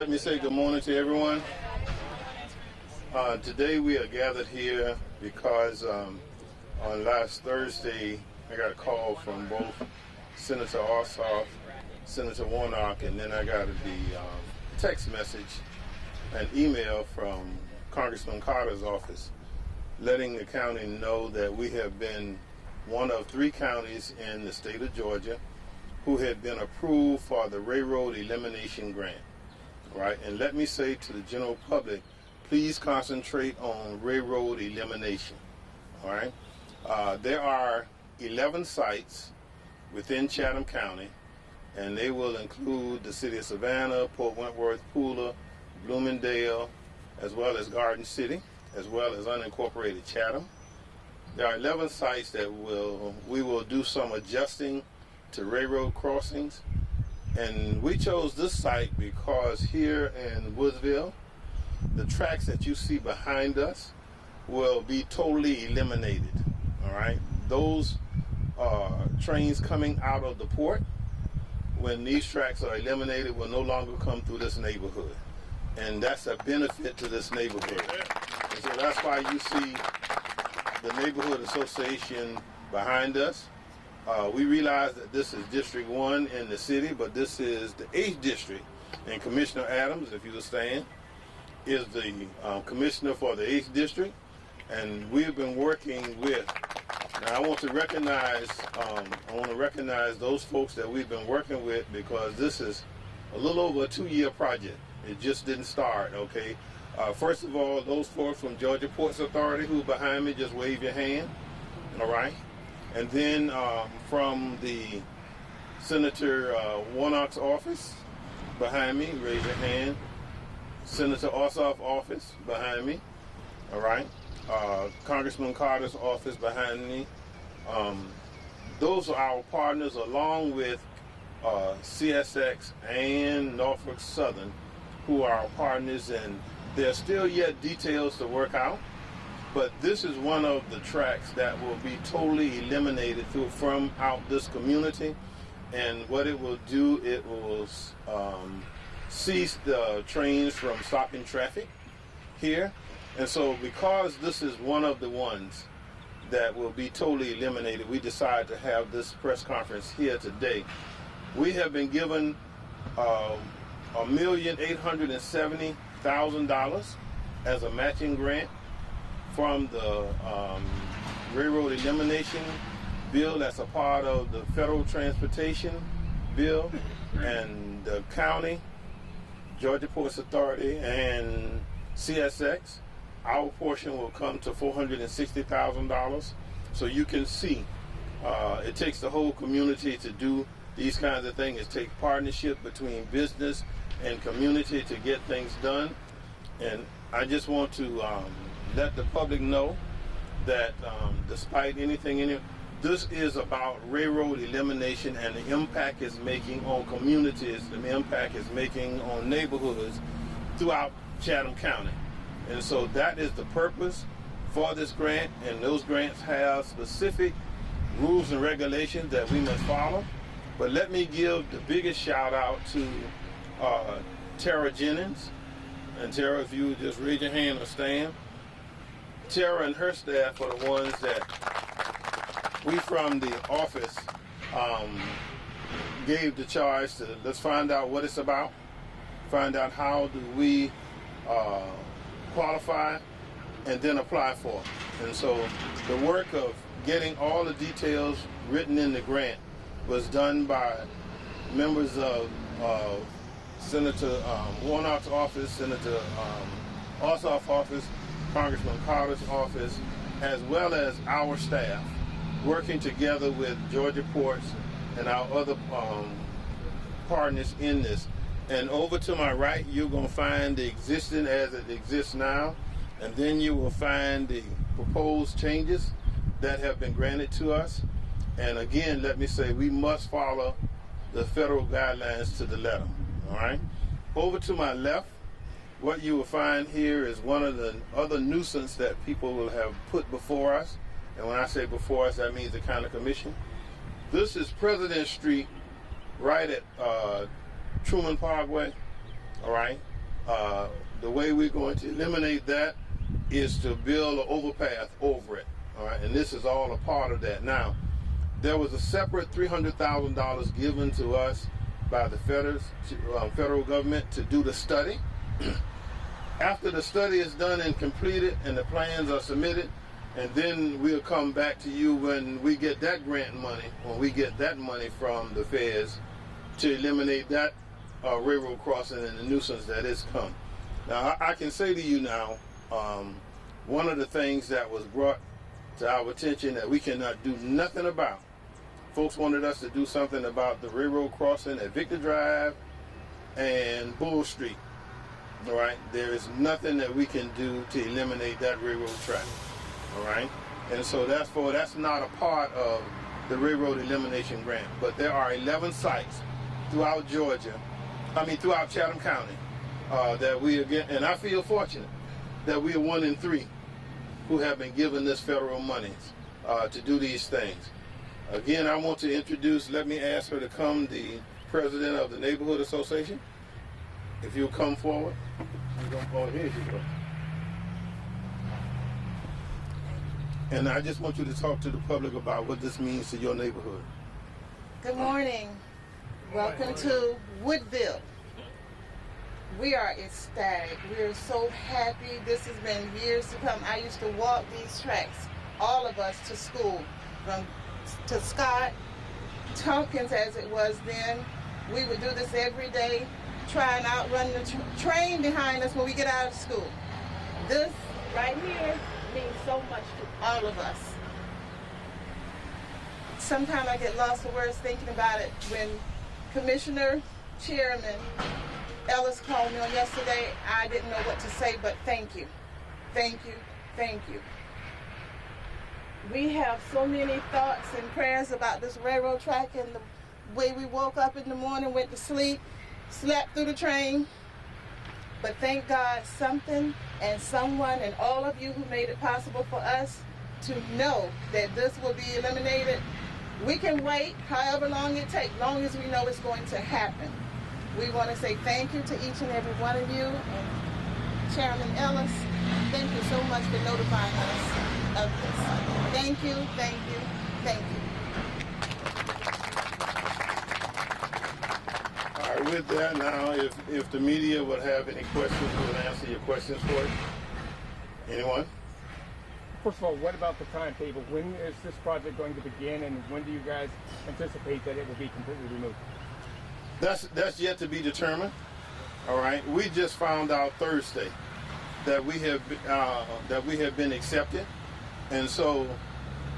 Let me say good morning to everyone. Today we are gathered here because on last Thursday I got a call from both Senator Ossoff, Senator Warnock, and then I got the text message and email from Congressman Carter's office letting the county know that we have been one of 3 counties in the state of Georgia who had been approved for the railroad elimination grant. Right, and let me say to the general public, please concentrate on railroad elimination. All right, there are 11 sites within Chatham County, and they will include the city of Savannah, Port Wentworth, Pooler, Bloomingdale, as well as Garden City, as well as unincorporated Chatham. There are 11 sites that we will do some adjusting to railroad crossings. And we chose this site because here in Woodsville, the tracks that you see behind us will be totally eliminated. All right, those trains coming out of the port, when these tracks are eliminated, will no longer come through this neighborhood, and that's a benefit to this neighborhood. And so that's why you see the neighborhood association behind us. We realize that this is District 1 in the city, but this is the 8th District. And Commissioner Adams, if you will stand, is the commissioner for the 8th District. And we've been working with, now I want to recognize those folks that we've been working with, because this is a little over a 2-year project. It just didn't start, okay? First of all, those folks from Georgia Ports Authority who are behind me, just wave your hand, all right? And then from the Senator Warnock's office behind me, raise your hand. Senator Ossoff's office behind me, all right. Congressman Carter's office behind me. Those are our partners, along with CSX and Norfolk Southern, who are our partners, and there's still yet details to work out. But this is one of the tracks that will be totally eliminated from out this community. And what it will do, it will cease the trains from stopping traffic here. And so because this is one of the ones that will be totally eliminated, we decided to have this press conference here today. We have been given $1,870,000 as a matching grant from the railroad elimination bill. That's a part of the federal transportation bill, and the county, Georgia Ports Authority, and CSX. Our portion will come to $460,000. So you can see it takes the whole community to do these kinds of things. It takes partnership between business and community to get things done. And I just want to let the public know that despite anything in it, this is about railroad elimination and the impact it's making on communities, and the impact it's making on neighborhoods throughout Chatham County. And so that is the purpose for this grant, and those grants have specific rules and regulations that we must follow. But let me give the biggest shout out to Tara Jennings. And Tara, if you would just raise your hand or stand. Tara and her staff are the ones that we from the office gave the charge to, let's find out what it's about, find out how do we qualify, and then apply for it. And so the work of getting all the details written in the grant was done by members of Senator Warnock's office, Senator Ossoff's office, Congressman Carter's office, as well as our staff, working together with Georgia Ports and our other partners in this. And over to my right, you're going to find the existing as it exists now, and then you will find the proposed changes that have been granted to us. And again, let me say, we must follow the federal guidelines to the letter, all right? Over to my left, what you will find here is one of the other nuisance that people will have put before us. And when I say before us, that means the county commission. This is President Street, right at Truman Parkway, all right? The way we're going to eliminate that is to build an overpass over it. All right, and this is all a part of that. Now, there was a separate $300,000 given to us by the federal government to do the study. After the study is done and completed and the plans are submitted, and then we'll come back to you when we get that grant money, when we get that money from the feds to eliminate that railroad crossing and the nuisance that is come. Now, I can say to you now, one of the things that was brought to our attention that we cannot do nothing about, folks wanted us to do something about the railroad crossing at Victor Drive and Bull Street. All right, there is nothing that we can do to eliminate that railroad track. All right, and so that's not a part of the railroad elimination grant. But there are 11 sites throughout throughout Chatham County that we are getting, and I feel fortunate that we are 1 in 3 who have been given this federal monies to do these things. Again, I want to introduce, let me ask her to come, the president of the Neighborhood Association. If you'll come forward. Oh, here you go. And I just want you to talk to the public about what this means to your neighborhood. Good morning. Welcome to Woodville. We are ecstatic. We are so happy. This has been years to come. I used to walk these tracks, all of us, to school, to Scott, Tompkins as it was then. We would do this every day, try and outrun the train behind us when we get out of school. This right here means so much to all of us. Sometimes I get lost for words thinking about it. When Commissioner Chairman Ellis called me on yesterday, I didn't know what to say, but thank you. Thank you. Thank you. We have so many thoughts and prayers about this railroad track and the way we woke up in the morning, went to sleep, slept through the train. But thank God something and someone and all of you who made it possible for us to know that this will be eliminated. We can wait however long it takes, long as we know it's going to happen. We want to say thank you to each and every one of you. And Chairman Ellis, thank you so much for notifying us of this. Thank you, thank you, thank you. All right, with that now, if the media would have any questions, we would answer your questions for you. Anyone? First of all, what about the timetable? When is this project going to begin, and when do you guys anticipate that it will be completely removed? That's yet to be determined. All right, we just found out Thursday that we have been accepted, and so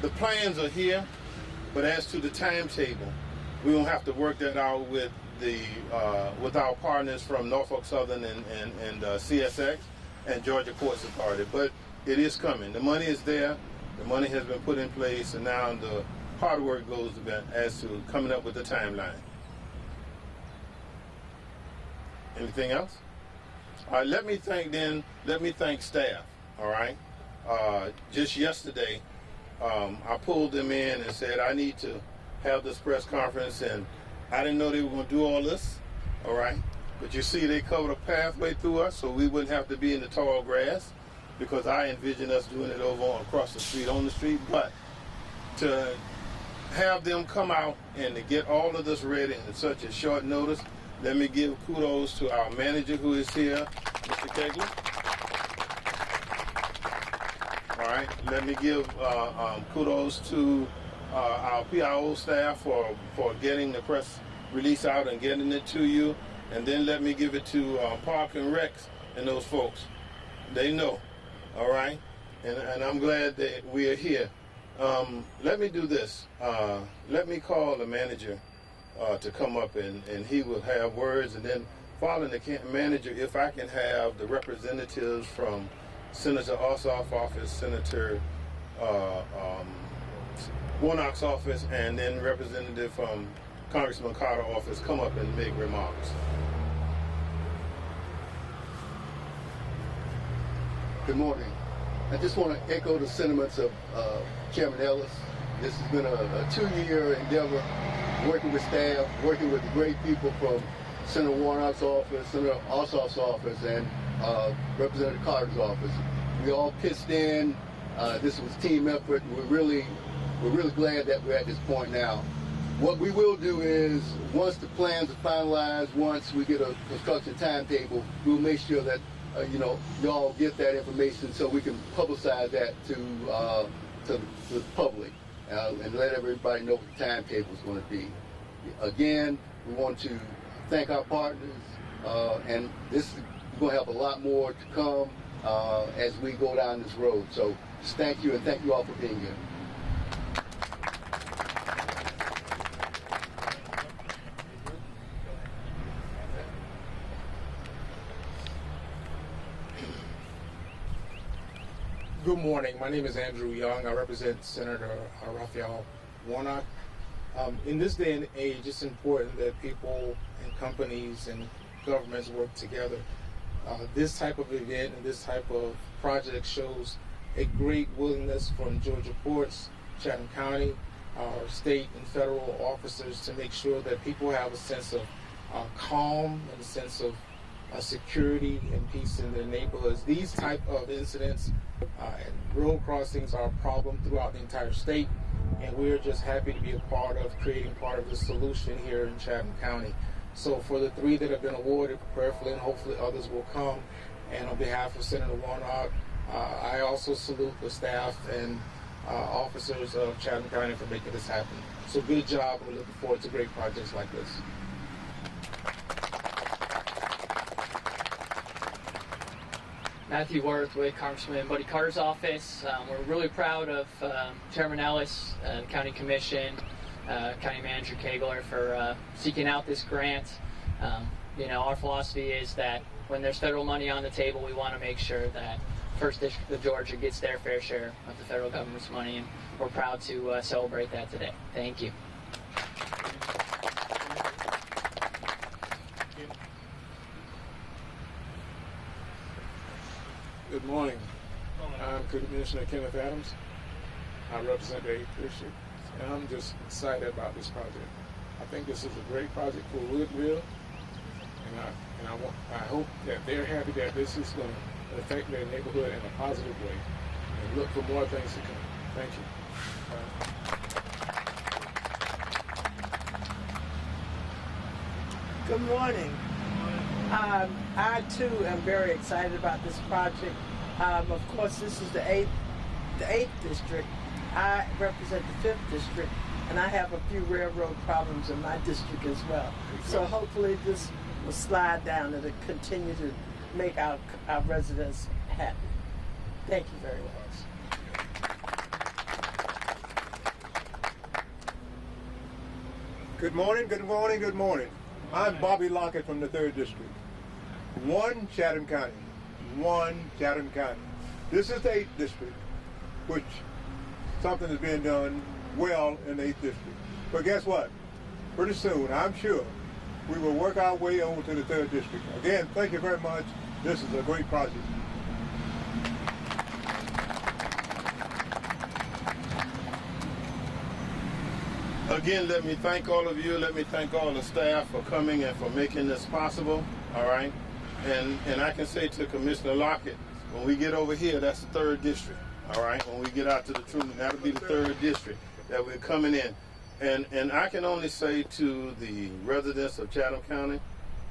the plans are here. But as to the timetable, we will have to work that out with our partners from Norfolk Southern and CSX and Georgia Ports Authority. But it is coming. The money is there. The money has been put in place, and now the hard work goes as to coming up with the timeline. Anything else? All right, let me thank staff, all right? Just yesterday, I pulled them in and said, I need to have this press conference, and I didn't know they were going to do all this, all right? But you see, they covered a pathway through us so we wouldn't have to be in the tall grass, because I envision us doing it over across the street, on the street. But to have them come out and to get all of this ready in such a short notice, let me give kudos to our manager who is here, Mr. Kegley. All right, let me give kudos to our PIO staff for getting the press release out and getting it to you. And then let me give it to Park and Recs and those folks. They know, all right? And I'm glad that we are here. Let me do this. Let me call the manager to come up, and he will have words. And then following the manager, if I can have the representatives from Senator Ossoff's office, Senator Warnock's office, and then representative from Congressman Carter's office come up and make remarks. Good morning. I just want to echo the sentiments of Chairman Ellis. This has been a 2-year endeavor, working with staff, working with the great people from Senator Warnock's office, Senator Ossoff's office, and Representative Carter's office. We all pitched in. This was a team effort. We're really glad that we're at this point now. What we will do is, once the plans are finalized, once we get a construction timetable, we'll make sure that y'all get that information so we can publicize that to the public and let everybody know what the timetable is going to be. Again, we want to thank our partners, and this is going to have a lot more to come as we go down this road. So just thank you, and thank you all for being here. Good morning. My name is Andrew Young. I represent Senator Raphael Warnock. In this day and age, it's important that people and companies and governments work together. This type of event and this type of project shows a great willingness from Georgia courts, Chatham County, our state and federal officers to make sure that people have a sense of calm and a sense of security and peace in their neighborhoods. These type of incidents and road crossings are a problem throughout the entire state, and we're just happy to be a part of creating part of the solution here in Chatham County. So for the 3 that have been awarded, prayerfully and hopefully others will come, and on behalf of Senator Warnock, I also salute the staff and officers of Chatham County for making this happen. So good job, and we're looking forward to great projects like this. Matthew Worth with Congressman Buddy Carter's office. We're really proud of Chairman Ellis, the County Commission, County Manager Kegler for seeking out this grant. Our philosophy is that when there's federal money on the table, we want to make sure that First District of Georgia gets their fair share of the federal government's money, and we're proud to celebrate that today. Thank you. Good morning. I'm Commissioner Kenneth Adams. I represent the 8th District, and I'm just excited about this project. I think this is a great project for Woodville, and I hope that they're happy that this is going to affect their neighborhood in a positive way, and look for more things to come. Thank you. Good morning. I too am very excited about this project. Of course, this is the 8th district. I represent the 5th district, and I have a few railroad problems in my district as well. So hopefully this will slide down and it'll continue to make our residents happy. Thank you very much. Good morning, good morning, good morning. I'm Bobby Lockett from the 3rd District. One Chatham County. One Chatham County. This is the 8th District, which something is being done well in the 8th District. But guess what? Pretty soon, I'm sure, we will work our way over to the 3rd District. Again, thank you very much. This is a great project. Again, let me thank all of you. Let me thank all the staff for coming and for making this possible. All right. And I can say to Commissioner Lockett, when we get over here, that's the 3rd District. All right. When we get out to the Truman, that'll be the 3rd District that we're coming in. And I can only say to the residents of Chatham County,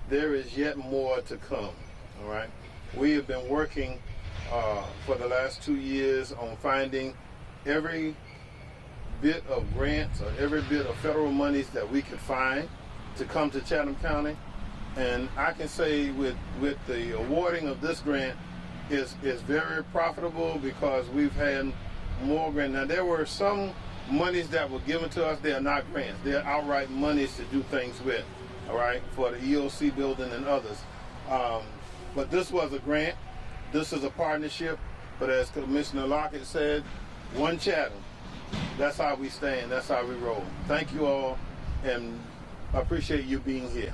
there is yet more to come. All right. We have been working for the last 2 years on finding every bit of grants or every bit of federal monies that we could find to come to Chatham County. And I can say with the awarding of this grant is very profitable because we've had more grants. Now there were some monies that were given to us. They are not grants. They're outright monies to do things with, all right, for the EOC building and others. But this was a grant. This is a partnership. But as Commissioner Lockett said, one Chatham. That's how we stand. That's how we roll. Thank you all, and I appreciate you being here.